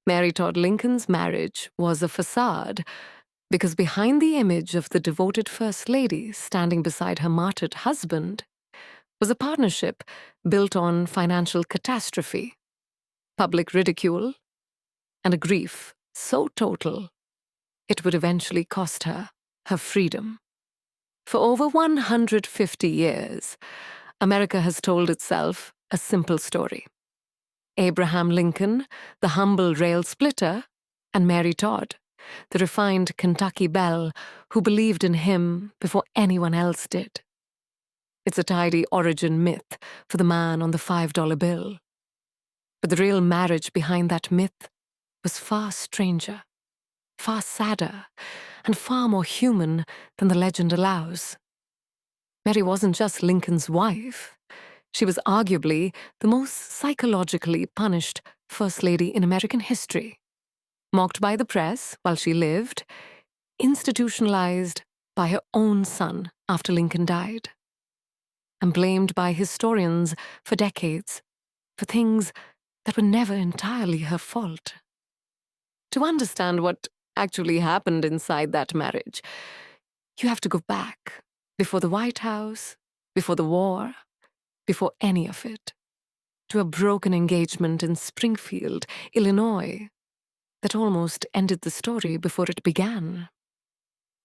Mary Todd Lincoln's marriage was a facade because behind the image of the devoted First Lady standing beside her martyred husband was a partnership built on financial catastrophe, public ridicule, and a grief so total it would eventually cost her her freedom. For over 150 years, America has told itself a simple story. Abraham Lincoln, the humble rail splitter, and Mary Todd, the refined Kentucky belle who believed in him before anyone else did. It's a tidy origin myth for the man on the $5 bill. But the real marriage behind that myth was far stranger, far sadder, and far more human than the legend allows. Mary wasn't just Lincoln's wife. She was arguably the most psychologically punished First Lady in American history. Mocked by the press while she lived, institutionalized by her own son after Lincoln died, and blamed by historians for decades for things that were never entirely her fault. To understand what actually happened inside that marriage, you have to go back before the White House, before the war, before any of it, to a broken engagement in Springfield, Illinois, that almost ended the story before it began.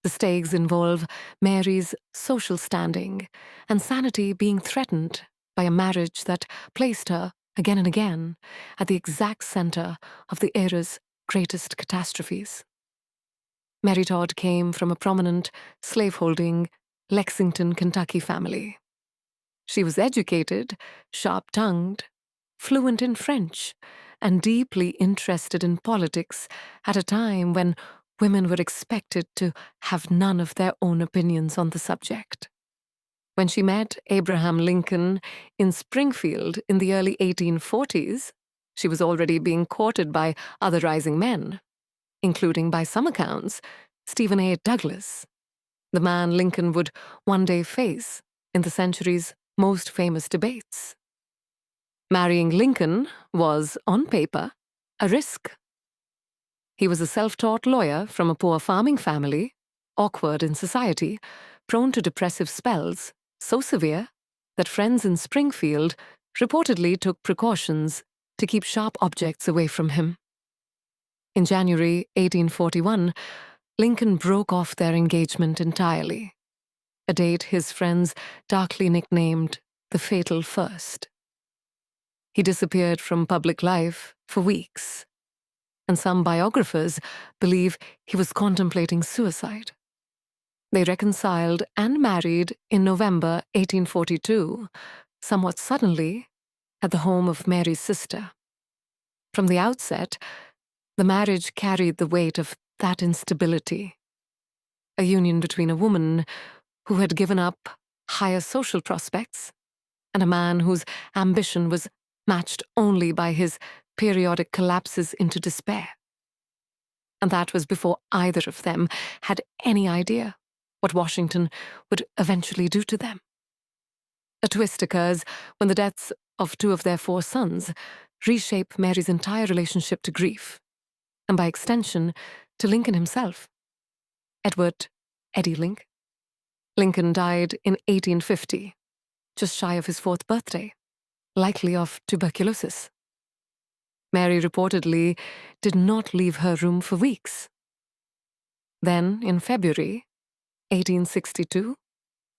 The stakes involve Mary's social standing and sanity being threatened by a marriage that placed her, again and again, at the exact center of the era's greatest catastrophes. Mary Todd came from a prominent, slaveholding Lexington, Kentucky family. She was educated, sharp-tongued, fluent in French, and deeply interested in politics at a time when women were expected to have none of their own opinions on the subject. When she met Abraham Lincoln in Springfield in the early 1840s, she was already being courted by other rising men, including, by some accounts, Stephen A. Douglas, the man Lincoln would one day face in the century's most famous debates. Marrying Lincoln was, on paper, a risk. He was a self-taught lawyer from a poor farming family, awkward in society, prone to depressive spells, so severe that friends in Springfield reportedly took precautions to keep sharp objects away from him. In January 1841, Lincoln broke off their engagement entirely, a date his friends darkly nicknamed the Fatal First. He disappeared from public life for weeks, and some biographers believe he was contemplating suicide. They reconciled and married in November 1842, somewhat suddenly, at the home of Mary's sister. From the outset, the marriage carried the weight of that instability, a union between a woman who had given up higher social prospects and a man whose ambition was matched only by his periodic collapses into despair. And that was before either of them had any idea what Washington would eventually do to them. A twist occurs when the deaths of two of their 4 sons reshape Mary's entire relationship to grief, and by extension, to Lincoln himself. Edward Eddie Link. Lincoln died in 1850, just shy of his 4th birthday, likely of tuberculosis. Mary reportedly did not leave her room for weeks. Then, in February 1862,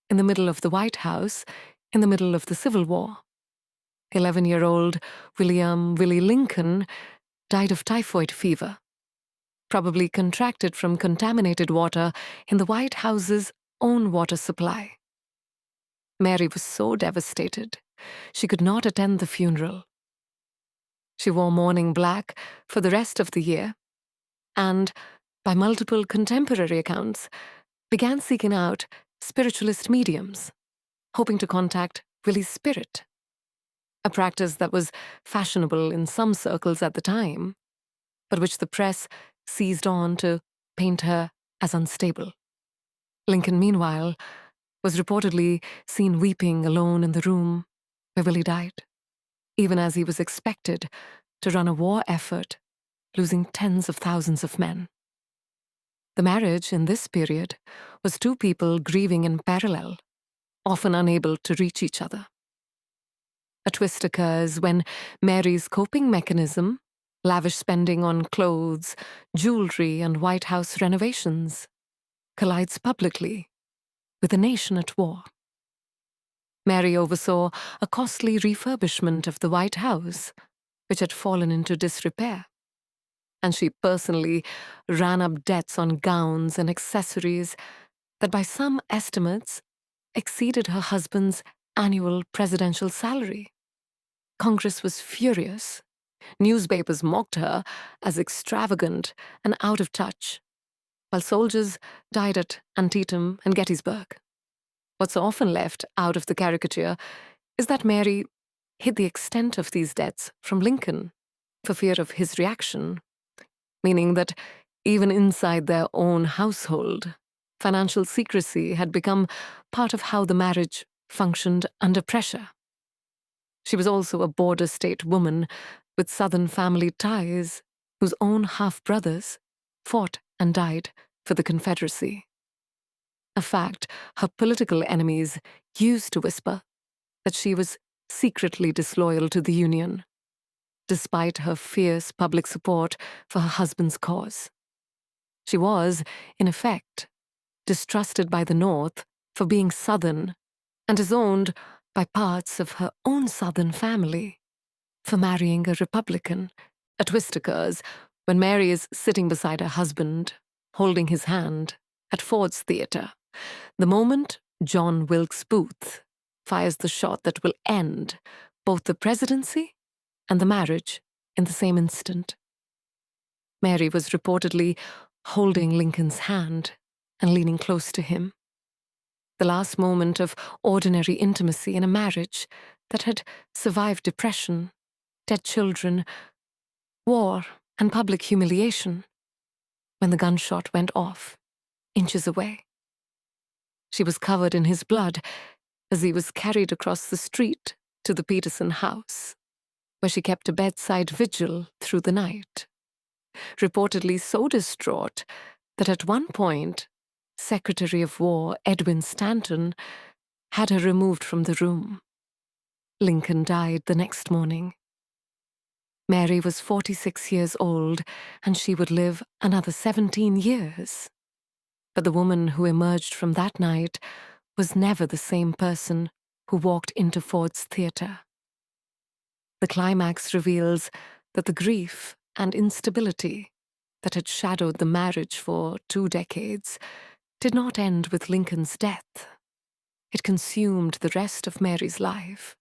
in the middle of the White House, in the middle of the Civil War, 11-year-old William Willie Lincoln died of typhoid fever, probably contracted from contaminated water in the White House's own water supply. Mary was so devastated, she could not attend the funeral. She wore mourning black for the rest of the year, and, by multiple contemporary accounts, began seeking out spiritualist mediums, hoping to contact Willie's spirit, a practice that was fashionable in some circles at the time, but which the press seized on to paint her as unstable. Lincoln, meanwhile, was reportedly seen weeping alone in the room where Willie died, even as he was expected to run a war effort losing tens of thousands of men. The marriage in this period was two people grieving in parallel, often unable to reach each other. A twist occurs when Mary's coping mechanism, lavish spending on clothes, jewelry, and White House renovations, collides publicly with a nation at war. Mary oversaw a costly refurbishment of the White House, which had fallen into disrepair, and she personally ran up debts on gowns and accessories that by some estimates exceeded her husband's annual presidential salary. Congress was furious. Newspapers mocked her as extravagant and out of touch, while soldiers died at Antietam and Gettysburg. What's often left out of the caricature is that Mary hid the extent of these debts from Lincoln for fear of his reaction, meaning that even inside their own household, financial secrecy had become part of how the marriage functioned under pressure. She was also a border state woman with Southern family ties whose own half-brothers fought and died for the Confederacy. A fact her political enemies used to whisper that she was secretly disloyal to the Union, despite her fierce public support for her husband's cause. She was, in effect, distrusted by the North for being Southern and disowned by parts of her own Southern family for marrying a Republican. A twist occurs when Mary is sitting beside her husband, holding his hand, at Ford's Theater, the moment John Wilkes Booth fires the shot that will end both the presidency and the marriage in the same instant. Mary was reportedly holding Lincoln's hand and leaning close to him. The last moment of ordinary intimacy in a marriage that had survived depression, dead children, war, and public humiliation, when the gunshot went off, inches away. She was covered in his blood as he was carried across the street to the Peterson house, where she kept a bedside vigil through the night, reportedly so distraught that at one point, Secretary of War Edwin Stanton had her removed from the room. Lincoln died the next morning. Mary was 46 years old, and she would live another 17 years. But the woman who emerged from that night was never the same person who walked into Ford's Theater. The climax reveals that the grief and instability that had shadowed the marriage for 2 decades did not end with Lincoln's death. It consumed the rest of Mary's life,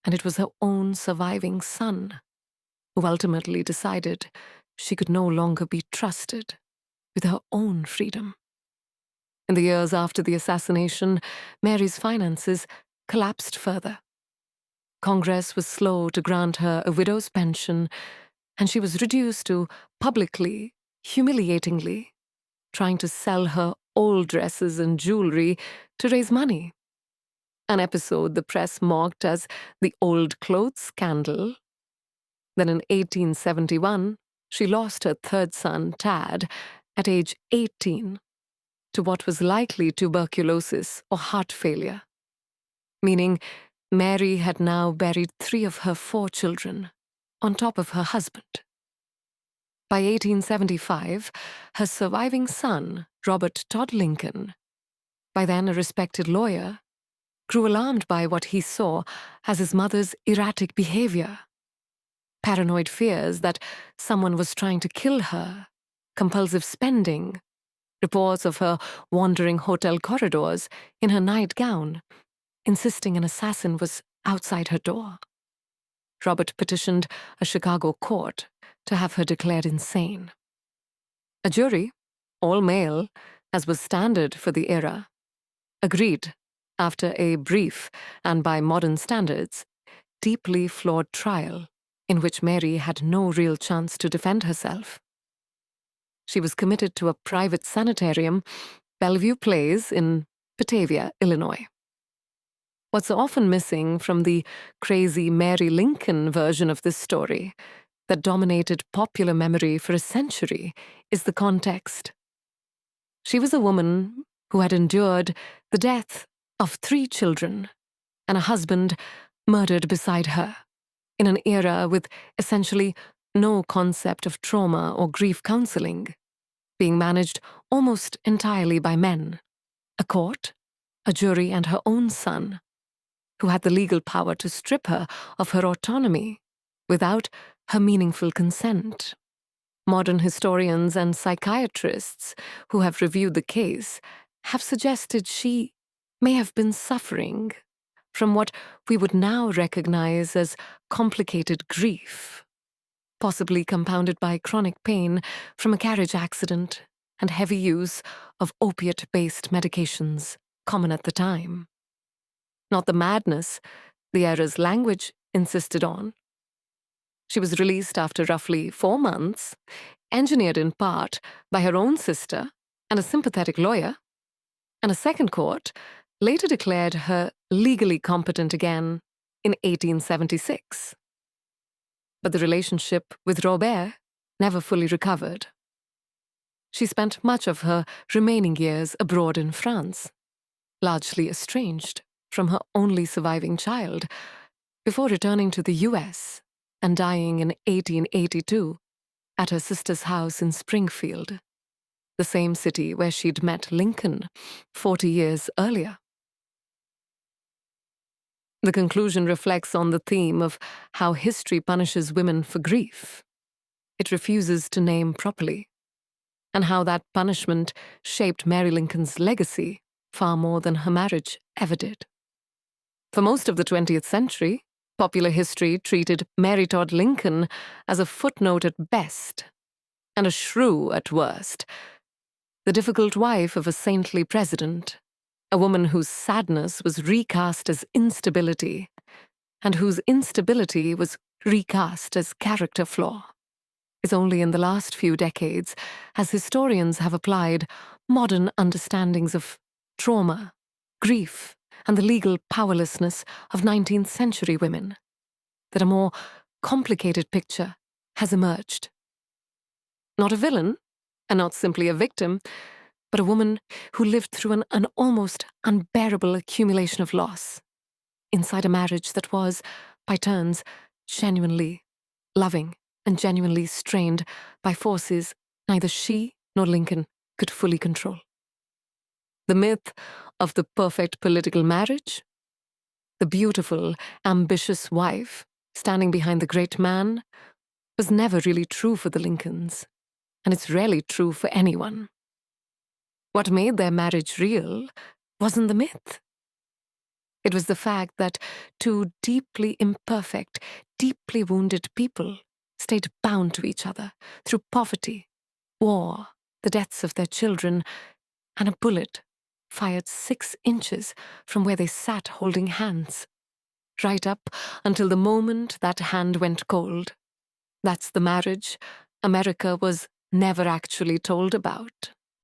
and it was her own surviving son who ultimately decided she could no longer be trusted with her own freedom. In the years after the assassination, Mary's finances collapsed further. Congress was slow to grant her a widow's pension, and she was reduced to publicly, humiliatingly, trying to sell her old dresses and jewelry to raise money. An episode the press mocked as the old clothes scandal. Then in 1871, she lost her third son, Tad, at age 18, to what was likely tuberculosis or heart failure, meaning Mary had now buried 3 of her 4 children, on top of her husband. By 1875, her surviving son, Robert Todd Lincoln, by then a respected lawyer, grew alarmed by what he saw as his mother's erratic behavior. Paranoid fears that someone was trying to kill her, compulsive spending, reports of her wandering hotel corridors in her nightgown, insisting an assassin was outside her door. Robert petitioned a Chicago court to have her declared insane. A jury, all male, as was standard for the era, agreed after a brief and, by modern standards, deeply flawed trial in which Mary had no real chance to defend herself. She was committed to a private sanitarium, Bellevue Place, in Batavia, Illinois. What's often missing from the crazy Mary Lincoln version of this story that dominated popular memory for a century is the context. She was a woman who had endured the death of 3 children and a husband murdered beside her, in an era with essentially no concept of trauma or grief counseling, being managed almost entirely by men, a court, a jury, and her own son, who had the legal power to strip her of her autonomy without her meaningful consent. Modern historians and psychiatrists who have reviewed the case have suggested she may have been suffering from what we would now recognize as complicated grief, possibly compounded by chronic pain from a carriage accident and heavy use of opiate-based medications common at the time. Not the madness the era's language insisted on. She was released after roughly 4 months, engineered in part by her own sister and a sympathetic lawyer, and a second court later declared her legally competent again in 1876. But the relationship with Robert never fully recovered. She spent much of her remaining years abroad in France, largely estranged from her only surviving child, before returning to the US and dying in 1882 at her sister's house in Springfield, the same city where she'd met Lincoln 40 years earlier. The conclusion reflects on the theme of how history punishes women for grief it refuses to name properly, and how that punishment shaped Mary Lincoln's legacy far more than her marriage ever did. For most of the 20th century, popular history treated Mary Todd Lincoln as a footnote at best and a shrew at worst, the difficult wife of a saintly president, a woman whose sadness was recast as instability, and whose instability was recast as character flaw. It's only in the last few decades, as historians have applied modern understandings of trauma, grief, and the legal powerlessness of 19th century women, that a more complicated picture has emerged. Not a villain, and not simply a victim, but a woman who lived through an almost unbearable accumulation of loss inside a marriage that was, by turns, genuinely loving and genuinely strained by forces neither she nor Lincoln could fully control. The myth of the perfect political marriage, the beautiful, ambitious wife standing behind the great man, was never really true for the Lincolns, and it's rarely true for anyone. What made their marriage real wasn't the myth. It was the fact that 2 deeply imperfect, deeply wounded people stayed bound to each other through poverty, war, the deaths of their children, and a bullet fired 6 inches from where they sat holding hands, right up until the moment that hand went cold. That's the marriage America was never actually told about.